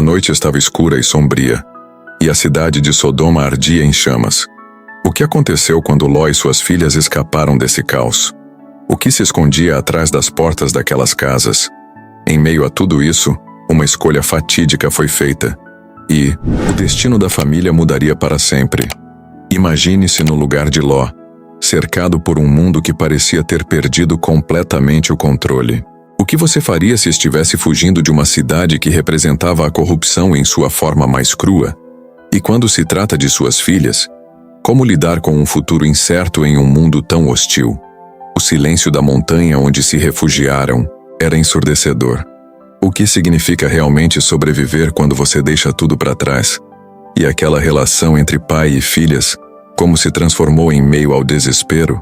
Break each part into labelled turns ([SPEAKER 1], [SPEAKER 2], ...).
[SPEAKER 1] noite estava escura e sombria, e a cidade de Sodoma ardia em chamas. O que aconteceu quando Ló e suas filhas escaparam desse caos? O que se escondia atrás das portas daquelas casas? Em meio a tudo isso, uma escolha fatídica foi feita, e o destino da família mudaria para sempre. Imagine-se no lugar de Ló, cercado por um mundo que parecia ter perdido completamente o controle. O que você faria se estivesse fugindo de uma cidade que representava a corrupção em sua forma mais crua? E quando se trata de suas filhas, como lidar com um futuro incerto em um mundo tão hostil? O silêncio da montanha onde se refugiaram era ensurdecedor. O que significa realmente sobreviver quando você deixa tudo para trás? E aquela relação entre pai e filhas, como se transformou em meio ao desespero?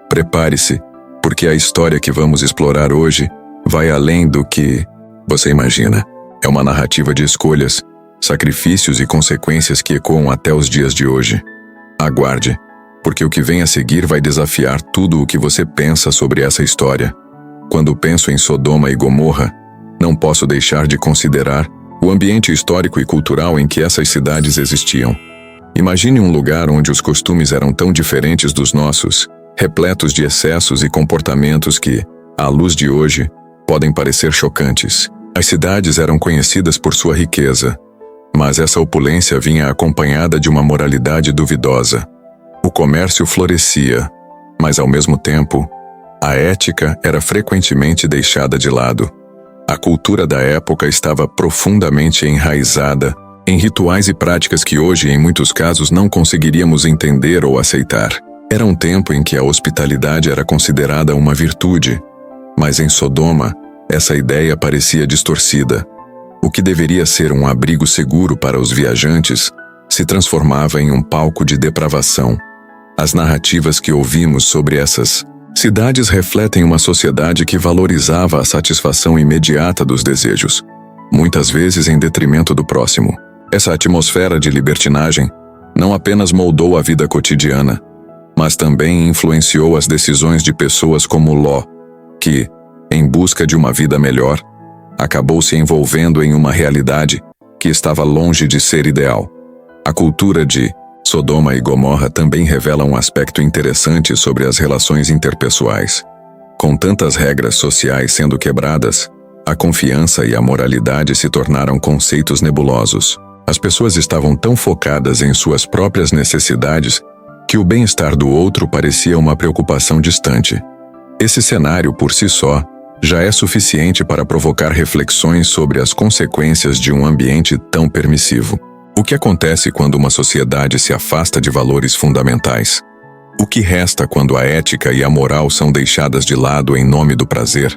[SPEAKER 1] Prepare-se, porque a história que vamos explorar hoje vai além do que você imagina. É uma narrativa de escolhas, sacrifícios e consequências que ecoam até os dias de hoje. Aguarde, porque o que vem a seguir vai desafiar tudo o que você pensa sobre essa história. Quando penso em Sodoma e Gomorra, não posso deixar de considerar o ambiente histórico e cultural em que essas cidades existiam. Imagine um lugar onde os costumes eram tão diferentes dos nossos, repletos de excessos e comportamentos que, à luz de hoje, podem parecer chocantes. As cidades eram conhecidas por sua riqueza, mas essa opulência vinha acompanhada de uma moralidade duvidosa. O comércio florescia, mas ao mesmo tempo, a ética era frequentemente deixada de lado. A cultura da época estava profundamente enraizada em rituais e práticas que hoje, em muitos casos, não conseguiríamos entender ou aceitar. Era um tempo em que a hospitalidade era considerada uma virtude, mas em Sodoma, essa ideia parecia distorcida. O que deveria ser um abrigo seguro para os viajantes se transformava em um palco de depravação. As narrativas que ouvimos sobre essas cidades refletem uma sociedade que valorizava a satisfação imediata dos desejos, muitas vezes em detrimento do próximo. Essa atmosfera de libertinagem não apenas moldou a vida cotidiana, mas também influenciou as decisões de pessoas como Ló, que, em busca de uma vida melhor, acabou se envolvendo em uma realidade que estava longe de ser ideal. A cultura de Sodoma e Gomorra também revela um aspecto interessante sobre as relações interpessoais. Com tantas regras sociais sendo quebradas, a confiança e a moralidade se tornaram conceitos nebulosos. As pessoas estavam tão focadas em suas próprias necessidades que o bem-estar do outro parecia uma preocupação distante. Esse cenário, por si só, já é suficiente para provocar reflexões sobre as consequências de um ambiente tão permissivo. O que acontece quando uma sociedade se afasta de valores fundamentais? O que resta quando a ética e a moral são deixadas de lado em nome do prazer?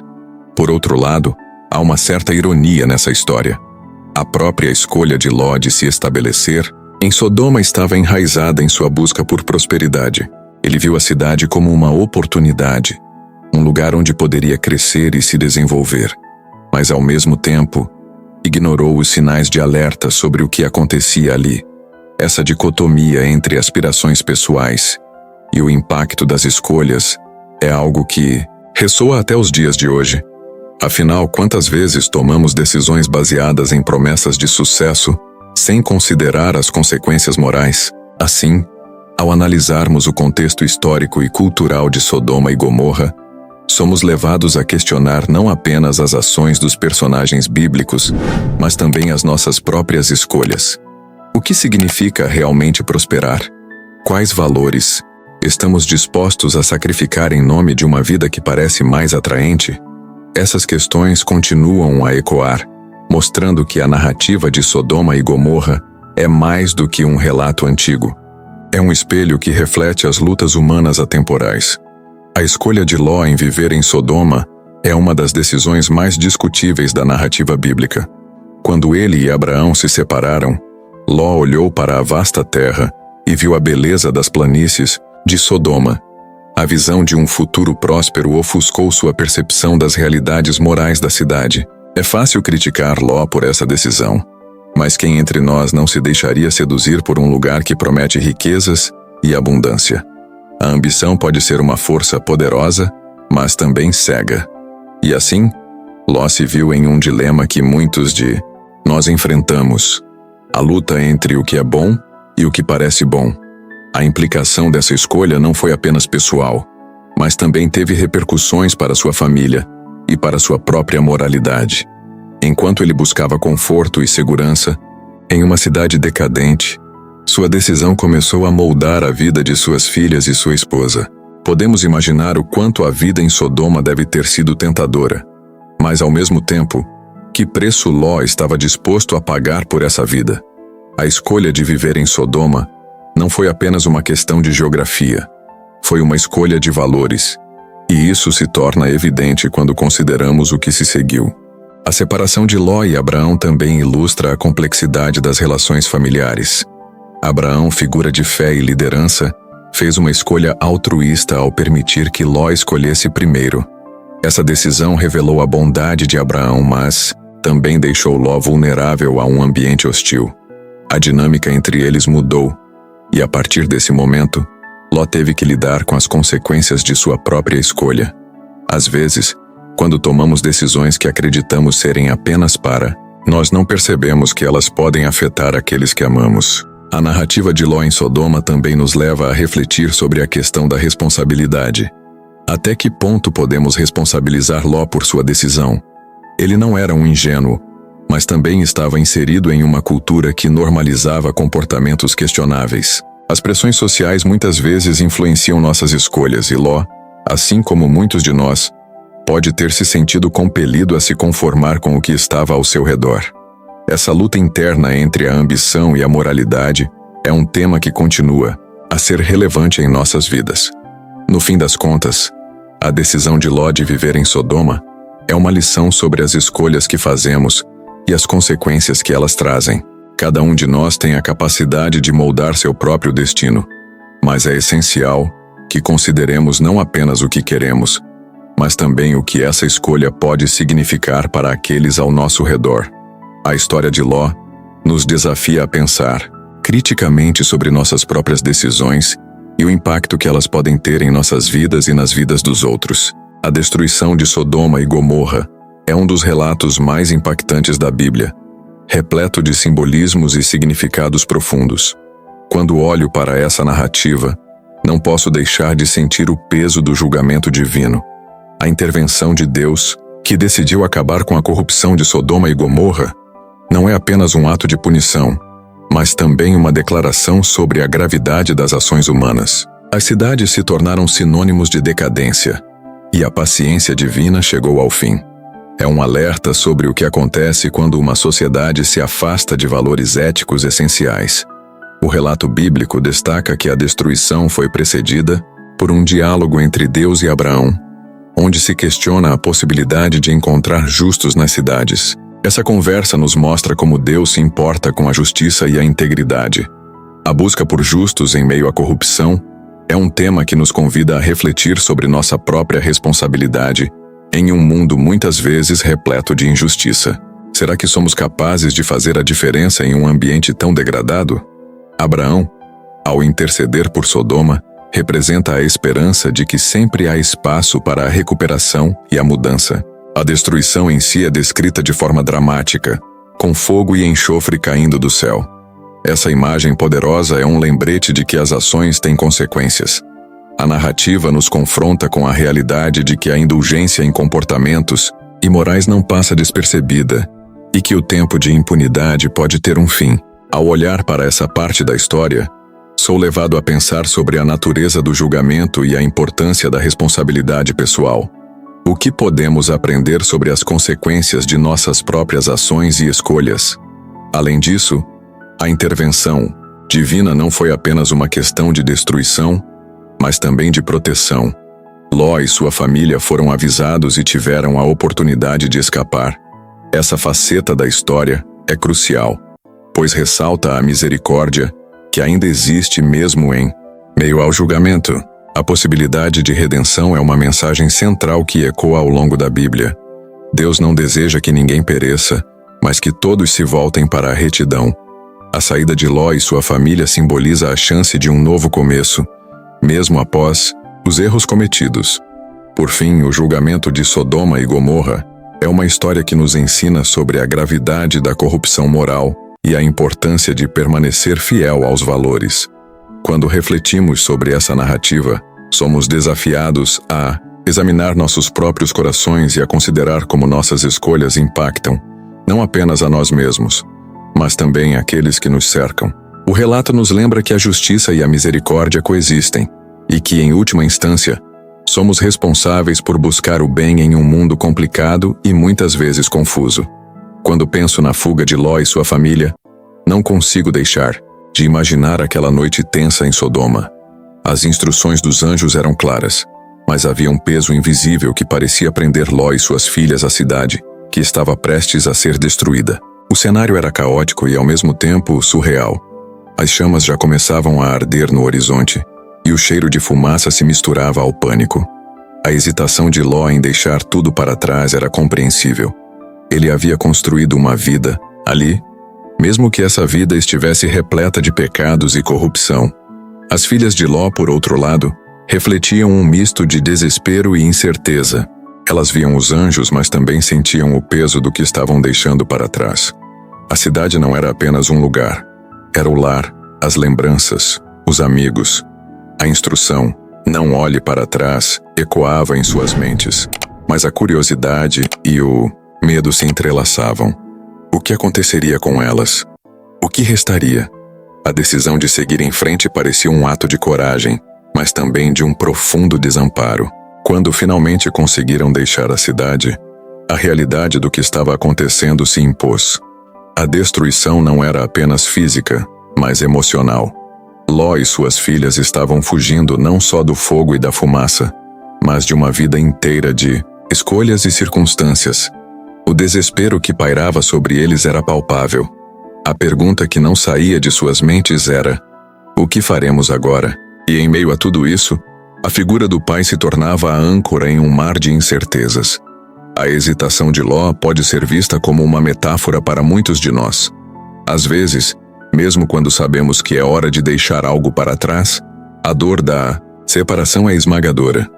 [SPEAKER 1] Por outro lado, há uma certa ironia nessa história. A própria escolha de Ló de se estabelecer em Sodoma estava enraizada em sua busca por prosperidade. Ele viu a cidade como uma oportunidade, um lugar onde poderia crescer e se desenvolver, mas ao mesmo tempo, ignorou os sinais de alerta sobre o que acontecia ali. Essa dicotomia entre aspirações pessoais e o impacto das escolhas é algo que ressoa até os dias de hoje. Afinal, quantas vezes tomamos decisões baseadas em promessas de sucesso sem considerar as consequências morais? Assim, ao analisarmos o contexto histórico e cultural de Sodoma e Gomorra, somos levados a questionar não apenas as ações dos personagens bíblicos, mas também as nossas próprias escolhas. O que significa realmente prosperar? Quais valores estamos dispostos a sacrificar em nome de uma vida que parece mais atraente? Essas questões continuam a ecoar, mostrando que a narrativa de Sodoma e Gomorra é mais do que um relato antigo. É um espelho que reflete as lutas humanas atemporais. A escolha de Ló em viver em Sodoma é uma das decisões mais discutíveis da narrativa bíblica. Quando ele e Abraão se separaram, Ló olhou para a vasta terra e viu a beleza das planícies de Sodoma. A visão de um futuro próspero ofuscou sua percepção das realidades morais da cidade. É fácil criticar Ló por essa decisão, mas quem entre nós não se deixaria seduzir por um lugar que promete riquezas e abundância? A ambição pode ser uma força poderosa, mas também cega. E assim, Ló se viu em um dilema que muitos de nós enfrentamos a luta entre o que é bom e o que parece bom. A implicação dessa escolha não foi apenas pessoal, mas também teve repercussões para sua família e para sua própria moralidade. Enquanto ele buscava conforto e segurança em uma cidade decadente, sua decisão começou a moldar a vida de suas filhas e sua esposa. Podemos imaginar o quanto a vida em Sodoma deve ter sido tentadora, mas ao mesmo tempo, que preço Ló estava disposto a pagar por essa vida. A escolha de viver em Sodoma não foi apenas uma questão de geografia, foi uma escolha de valores, e isso se torna evidente quando consideramos o que se seguiu. A separação de Ló e Abraão também ilustra a complexidade das relações familiares. Abraão, figura de fé e liderança, fez uma escolha altruísta ao permitir que Ló escolhesse primeiro. Essa decisão revelou a bondade de Abraão, mas também deixou Ló vulnerável a um ambiente hostil. A dinâmica entre eles mudou, e a partir desse momento, Ló teve que lidar com as consequências de sua própria escolha. Às vezes, quando tomamos decisões que acreditamos serem apenas para, nós não percebemos que elas podem afetar aqueles que amamos. A narrativa de Ló em Sodoma também nos leva a refletir sobre a questão da responsabilidade. Até que ponto podemos responsabilizar Ló por sua decisão? Ele não era um ingênuo, mas também estava inserido em uma cultura que normalizava comportamentos questionáveis. As pressões sociais muitas vezes influenciam nossas escolhas e Ló, assim como muitos de nós, pode ter se sentido compelido a se conformar com o que estava ao seu redor. Essa luta interna entre a ambição e a moralidade é um tema que continua a ser relevante em nossas vidas. No fim das contas, a decisão de Ló de viver em Sodoma é uma lição sobre as escolhas que fazemos e as consequências que elas trazem. Cada um de nós tem a capacidade de moldar seu próprio destino, mas é essencial que consideremos não apenas o que queremos, mas também o que essa escolha pode significar para aqueles ao nosso redor. A história de Ló nos desafia a pensar criticamente sobre nossas próprias decisões e o impacto que elas podem ter em nossas vidas e nas vidas dos outros. A destruição de Sodoma e Gomorra é um dos relatos mais impactantes da Bíblia, repleto de simbolismos e significados profundos. Quando olho para essa narrativa, não posso deixar de sentir o peso do julgamento divino. A intervenção de Deus, que decidiu acabar com a corrupção de Sodoma e Gomorra, não é apenas um ato de punição, mas também uma declaração sobre a gravidade das ações humanas. As cidades se tornaram sinônimos de decadência, e a paciência divina chegou ao fim. É um alerta sobre o que acontece quando uma sociedade se afasta de valores éticos essenciais. O relato bíblico destaca que a destruição foi precedida por um diálogo entre Deus e Abraão, onde se questiona a possibilidade de encontrar justos nas cidades. Essa conversa nos mostra como Deus se importa com a justiça e a integridade. A busca por justos em meio à corrupção é um tema que nos convida a refletir sobre nossa própria responsabilidade em um mundo muitas vezes repleto de injustiça. Será que somos capazes de fazer a diferença em um ambiente tão degradado? Abraão, ao interceder por Sodoma, representa a esperança de que sempre há espaço para a recuperação e a mudança. A destruição em si é descrita de forma dramática, com fogo e enxofre caindo do céu. Essa imagem poderosa é um lembrete de que as ações têm consequências. A narrativa nos confronta com a realidade de que a indulgência em comportamentos imorais não passa despercebida e que o tempo de impunidade pode ter um fim. Ao olhar para essa parte da história, sou levado a pensar sobre a natureza do julgamento e a importância da responsabilidade pessoal. O que podemos aprender sobre as consequências de nossas próprias ações e escolhas? Além disso, a intervenção divina não foi apenas uma questão de destruição, mas também de proteção. Ló e sua família foram avisados e tiveram a oportunidade de escapar. Essa faceta da história é crucial, pois ressalta a misericórdia que ainda existe mesmo em meio ao julgamento. A possibilidade de redenção é uma mensagem central que ecoa ao longo da Bíblia. Deus não deseja que ninguém pereça, mas que todos se voltem para a retidão. A saída de Ló e sua família simboliza a chance de um novo começo, mesmo após os erros cometidos. Por fim, o julgamento de Sodoma e Gomorra É uma história que nos ensina sobre a gravidade da corrupção moral e a importância de permanecer fiel aos valores. Quando refletimos sobre essa narrativa, somos desafiados a examinar nossos próprios corações e a considerar como nossas escolhas impactam, não apenas a nós mesmos, mas também aqueles que nos cercam. O relato nos lembra que a justiça e a misericórdia coexistem, e que, em última instância, somos responsáveis por buscar o bem em um mundo complicado e muitas vezes confuso. Quando penso na fuga de Ló e sua família, não consigo deixar de imaginar aquela noite tensa em Sodoma. As instruções dos anjos eram claras, mas havia um peso invisível que parecia prender Ló e suas filhas à cidade, que estava prestes a ser destruída. O cenário era caótico e, ao mesmo tempo, surreal. As chamas já começavam a arder no horizonte, e o cheiro de fumaça se misturava ao pânico. A hesitação de Ló em deixar tudo para trás era compreensível. Ele havia construído uma vida ali, mesmo que essa vida estivesse repleta de pecados e corrupção. As filhas de Ló, por outro lado, refletiam um misto de desespero e incerteza. Elas viam os anjos, mas também sentiam o peso do que estavam deixando para trás. A cidade não era apenas um lugar. Era o lar, as lembranças, os amigos. A instrução, não olhe para trás, ecoava em suas mentes. Mas a curiosidade e o medo se entrelaçavam. O que aconteceria com elas? O que restaria? A decisão de seguir em frente parecia um ato de coragem, mas também de um profundo desamparo. Quando finalmente conseguiram deixar a cidade, a realidade do que estava acontecendo se impôs. A destruição não era apenas física, mas emocional. Ló e suas filhas estavam fugindo não só do fogo e da fumaça, mas de uma vida inteira de escolhas e circunstâncias. O desespero que pairava sobre eles era palpável. A pergunta que não saía de suas mentes era: o que faremos agora? E em meio a tudo isso, a figura do pai se tornava a âncora em um mar de incertezas. A hesitação de Ló pode ser vista como uma metáfora para muitos de nós. Às vezes, mesmo quando sabemos que é hora de deixar algo para trás, a dor da separação é esmagadora.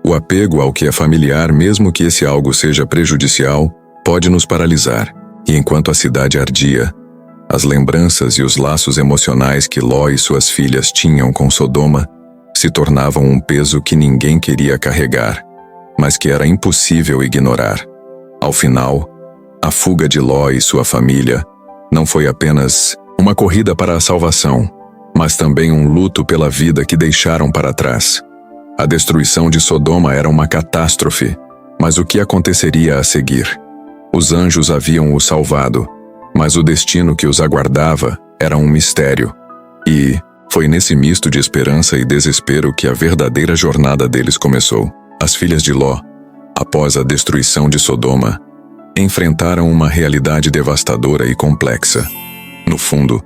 [SPEAKER 1] O apego ao que é familiar, mesmo que esse algo seja prejudicial, pode nos paralisar. E enquanto a cidade ardia, as lembranças e os laços emocionais que Ló e suas filhas tinham com Sodoma se tornavam um peso que ninguém queria carregar, mas que era impossível ignorar. Ao final, a fuga de Ló e sua família não foi apenas uma corrida para a salvação, mas também um luto pela vida que deixaram para trás. A destruição de Sodoma era uma catástrofe, mas o que aconteceria a seguir? Os anjos haviam o salvado, mas o destino que os aguardava era um mistério. E foi nesse misto de esperança e desespero que a verdadeira jornada deles começou. As filhas de Ló, após a destruição de Sodoma, enfrentaram uma realidade devastadora e complexa. No fundo,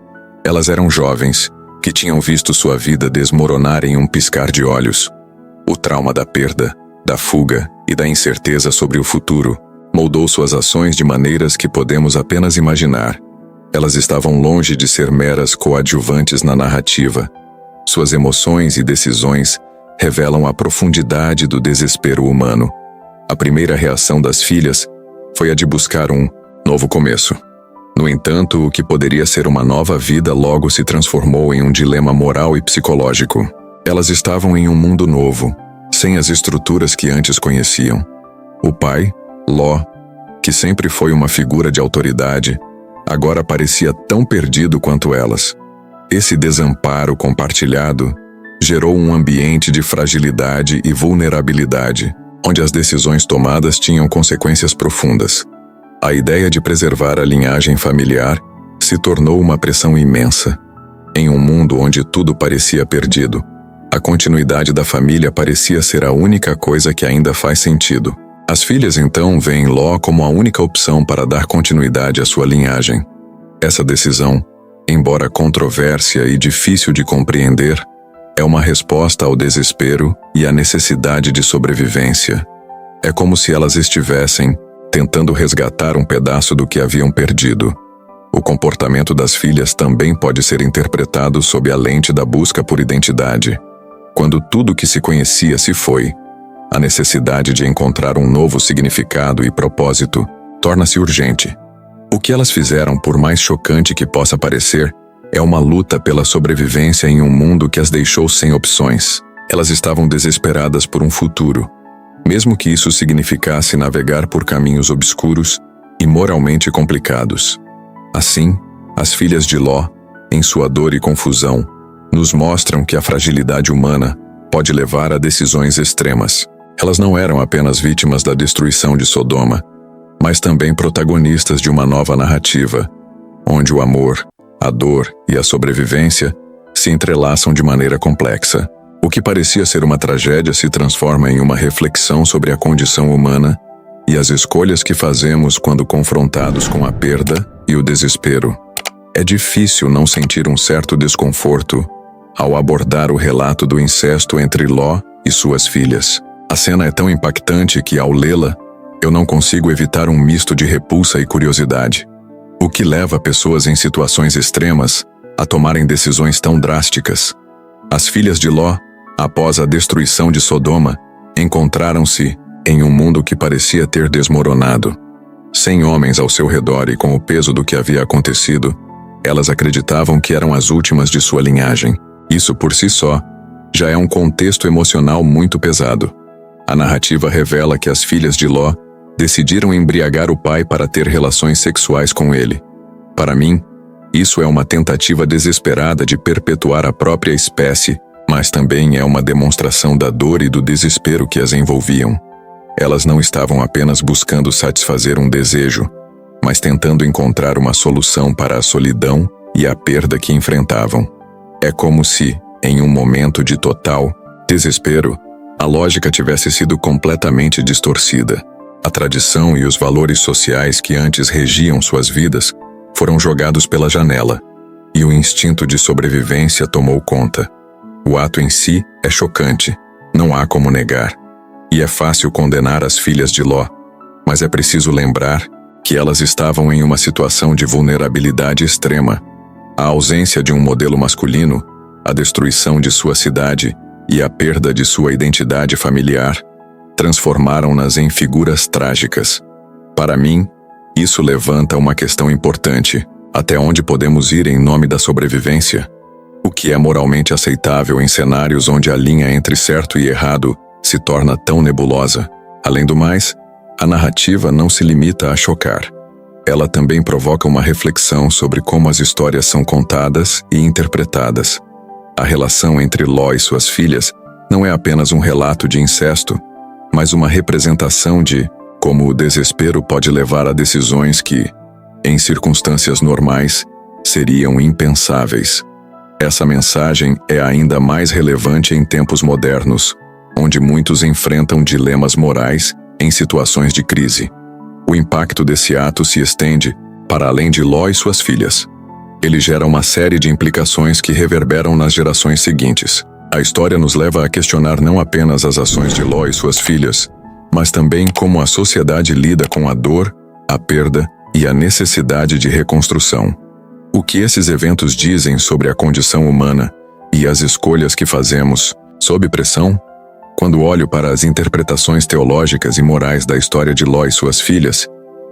[SPEAKER 1] elas eram jovens que tinham visto sua vida desmoronar em um piscar de olhos. O trauma da perda, da fuga e da incerteza sobre o futuro moldou suas ações de maneiras que podemos apenas imaginar. Elas estavam longe de ser meras coadjuvantes na narrativa. Suas emoções e decisões revelam a profundidade do desespero humano. A primeira reação das filhas foi a de buscar um novo começo. No entanto, o que poderia ser uma nova vida logo se transformou em um dilema moral e psicológico. Elas estavam em um mundo novo, sem as estruturas que antes conheciam. O pai, Ló, que sempre foi uma figura de autoridade, agora parecia tão perdido quanto elas. Esse desamparo compartilhado gerou um ambiente de fragilidade e vulnerabilidade, onde as decisões tomadas tinham consequências profundas. A ideia de preservar a linhagem familiar se tornou uma pressão imensa. Em um mundo onde tudo parecia perdido, a continuidade da família parecia ser a única coisa que ainda faz sentido. As filhas então veem Ló como a única opção para dar continuidade à sua linhagem. Essa decisão, embora controvérsia e difícil de compreender, é uma resposta ao desespero e à necessidade de sobrevivência. É como se elas estivessem tentando resgatar um pedaço do que haviam perdido. O comportamento das filhas também pode ser interpretado sob a lente da busca por identidade. Quando tudo que se conhecia se foi, a necessidade de encontrar um novo significado e propósito torna-se urgente. O que elas fizeram, por mais chocante que possa parecer, é uma luta pela sobrevivência em um mundo que as deixou sem opções. Elas estavam desesperadas por um futuro, mesmo que isso significasse navegar por caminhos obscuros e moralmente complicados. Assim, as filhas de Ló, em sua dor e confusão, nos mostram que a fragilidade humana pode levar a decisões extremas. Elas não eram apenas vítimas da destruição de Sodoma, mas também protagonistas de uma nova narrativa, onde o amor, a dor e a sobrevivência se entrelaçam de maneira complexa. O que parecia ser uma tragédia se transforma em uma reflexão sobre a condição humana e as escolhas que fazemos quando confrontados com a perda e o desespero. É difícil não sentir um certo desconforto ao abordar o relato do incesto entre Ló e suas filhas. A cena é tão impactante que, ao lê-la, eu não consigo evitar um misto de repulsa e curiosidade. O que leva pessoas em situações extremas a tomarem decisões tão drásticas? As filhas de Ló, após a destruição de Sodoma, encontraram-se em um mundo que parecia ter desmoronado. Sem homens ao seu redor e com o peso do que havia acontecido, elas acreditavam que eram as últimas de sua linhagem. Isso por si só já é um contexto emocional muito pesado. A narrativa revela que as filhas de Ló decidiram embriagar o pai para ter relações sexuais com ele. Para mim, isso é uma tentativa desesperada de perpetuar a própria espécie, mas também é uma demonstração da dor e do desespero que as envolviam. Elas não estavam apenas buscando satisfazer um desejo, mas tentando encontrar uma solução para a solidão e a perda que enfrentavam. É como se, em um momento de total desespero, a lógica tivesse sido completamente distorcida. A tradição e os valores sociais que antes regiam suas vidas foram jogados pela janela, e o instinto de sobrevivência tomou conta. O ato em si é chocante, não há como negar. E é fácil condenar as filhas de Ló, mas é preciso lembrar que elas estavam em uma situação de vulnerabilidade extrema. A ausência de um modelo masculino, a destruição de sua cidade e a perda de sua identidade familiar transformaram-nas em figuras trágicas. Para mim, isso levanta uma questão importante: até onde podemos ir em nome da sobrevivência? O que é moralmente aceitável em cenários onde a linha entre certo e errado se torna tão nebulosa? Além do mais, a narrativa não se limita a chocar. Ela também provoca uma reflexão sobre como as histórias são contadas e interpretadas. A relação entre Ló e suas filhas não é apenas um relato de incesto, mas uma representação de como o desespero pode levar a decisões que, em circunstâncias normais, seriam impensáveis. Essa mensagem é ainda mais relevante em tempos modernos, onde muitos enfrentam dilemas morais em situações de crise. O impacto desse ato se estende para além de Ló e suas filhas. Ele gera uma série de implicações que reverberam nas gerações seguintes. A história nos leva a questionar não apenas as ações de Ló e suas filhas, mas também como a sociedade lida com a dor, a perda e a necessidade de reconstrução. O que esses eventos dizem sobre a condição humana e as escolhas que fazemos, sob pressão? Quando olho para as interpretações teológicas e morais da história de Ló e suas filhas,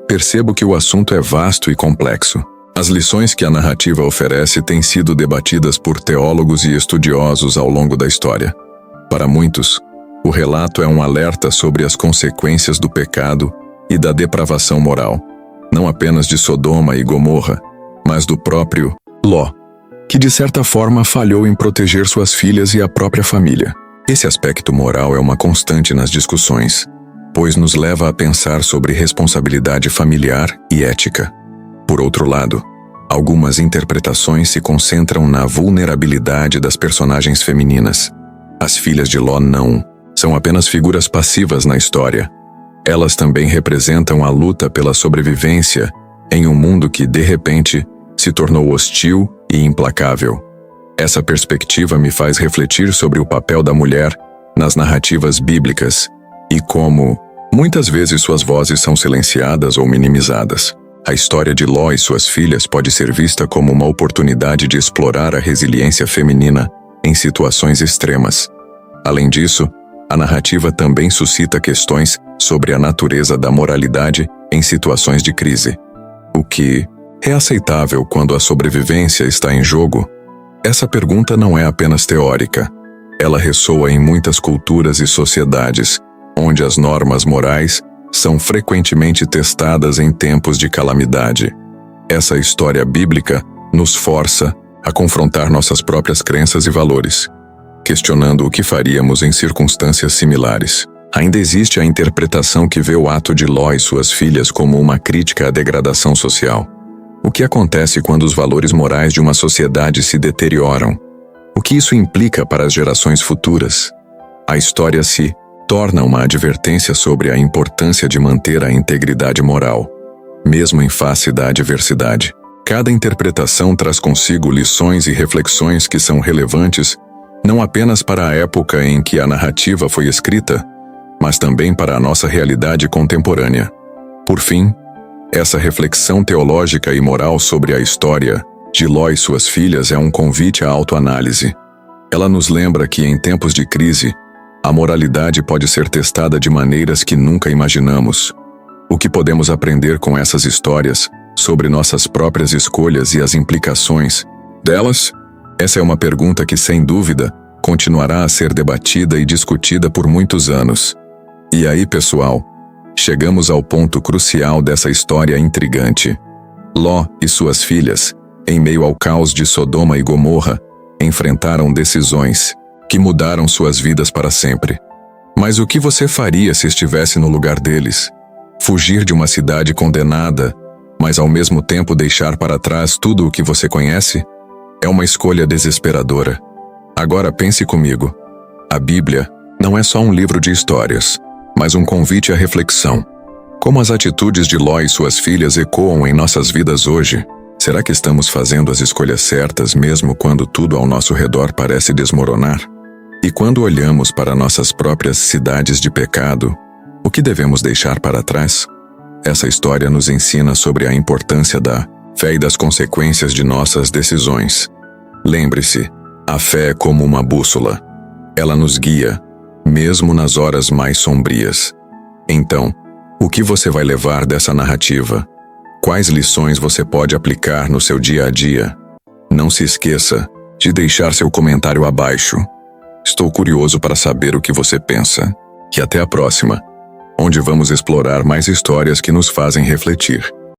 [SPEAKER 1] percebo que o assunto é vasto e complexo. As lições que a narrativa oferece têm sido debatidas por teólogos e estudiosos ao longo da história. Para muitos, o relato é um alerta sobre as consequências do pecado e da depravação moral, não apenas de Sodoma e Gomorra, mas do próprio Ló, que de certa forma falhou em proteger suas filhas e a própria família. Esse aspecto moral é uma constante nas discussões, pois nos leva a pensar sobre responsabilidade familiar e ética. Por outro lado, algumas interpretações se concentram na vulnerabilidade das personagens femininas. As filhas de Ló não são apenas figuras passivas na história. Elas também representam a luta pela sobrevivência em um mundo que, de repente, se tornou hostil e implacável. Essa perspectiva me faz refletir sobre o papel da mulher nas narrativas bíblicas e como, muitas vezes, suas vozes são silenciadas ou minimizadas. A história de Ló e suas filhas pode ser vista como uma oportunidade de explorar a resiliência feminina em situações extremas. Além disso, a narrativa também suscita questões sobre a natureza da moralidade em situações de crise. O que é aceitável quando a sobrevivência está em jogo? Essa pergunta não é apenas teórica. Ela ressoa em muitas culturas e sociedades, onde as normas morais são frequentemente testadas em tempos de calamidade. Essa história bíblica nos força a confrontar nossas próprias crenças e valores, questionando o que faríamos em circunstâncias similares. Ainda existe a interpretação que vê o ato de Ló e suas filhas como uma crítica à degradação social. O que acontece quando os valores morais de uma sociedade se deterioram? O que isso implica para as gerações futuras? A história se torna uma advertência sobre a importância de manter a integridade moral, mesmo em face da adversidade. Cada interpretação traz consigo lições e reflexões que são relevantes não apenas para a época em que a narrativa foi escrita, mas também para a nossa realidade contemporânea. Por fim, essa reflexão teológica e moral sobre a história de Ló e suas filhas é um convite à autoanálise. Ela nos lembra que em tempos de crise, a moralidade pode ser testada de maneiras que nunca imaginamos. O que podemos aprender com essas histórias sobre nossas próprias escolhas e as implicações delas? Essa é uma pergunta que, sem dúvida, continuará a ser debatida e discutida por muitos anos. E aí, pessoal, chegamos ao ponto crucial dessa história intrigante. Ló e suas filhas, em meio ao caos de Sodoma e Gomorra, enfrentaram decisões que mudaram suas vidas para sempre. Mas o que você faria se estivesse no lugar deles? Fugir de uma cidade condenada, mas ao mesmo tempo deixar para trás tudo o que você conhece? É uma escolha desesperadora. Agora pense comigo. A Bíblia não é só um livro de histórias, mas um convite à reflexão. Como as atitudes de Ló e suas filhas ecoam em nossas vidas hoje? Será que estamos fazendo as escolhas certas mesmo quando tudo ao nosso redor parece desmoronar? E quando olhamos para nossas próprias cidades de pecado, o que devemos deixar para trás? Essa história nos ensina sobre a importância da fé e das consequências de nossas decisões. Lembre-se, a fé é como uma bússola. Ela nos guia, mesmo nas horas mais sombrias. Então, o que você vai levar dessa narrativa? Quais lições você pode aplicar no seu dia a dia? Não se esqueça de deixar seu comentário abaixo. Estou curioso para saber o que você pensa. E até a próxima, onde vamos explorar mais histórias que nos fazem refletir.